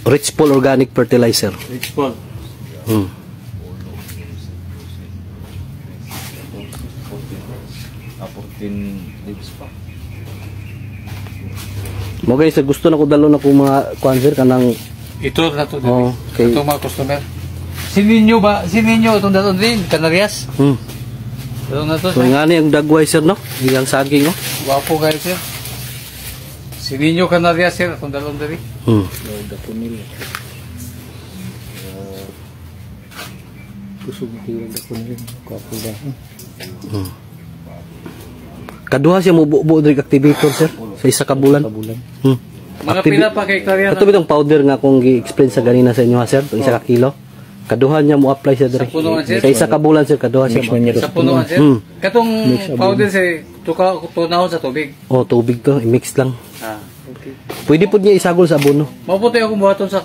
Rich Paul Organic Fertilizer. Rich Paul. 14 leaves pa. Mo guys, gusto na ko dalo na ko mga kuan sir kanang Ito na to. Oh, okay. Ito mga customer. Sininyo ba? Sininyo itong dalon din, Canarias. Ito na to. So nga ni ang dagway sir no? Iyang saging no? Wapo guys sir. Sininyo Canarias sir, itong dalon din. Dapunil. Kusog tirang dapunil. Wapo ba? Kaduha siya mo buo diri activator sir sa isa ka bulan. Mga pila pa kay Clariana. Ito bitong powder nga kung gi-explain sa ganina sa inyo ha sir, itong isa ka kilo. Kaduha niya mo apply siya diri. Sa isa ka bulan sir kaduha siya. Sa punuan sir. Katong powder sir, tunahon sa tubig. Oh, tubig to, i-mix lang. Okay. Pwede pud niya isagol sa abono. Maputi ako buhaton sa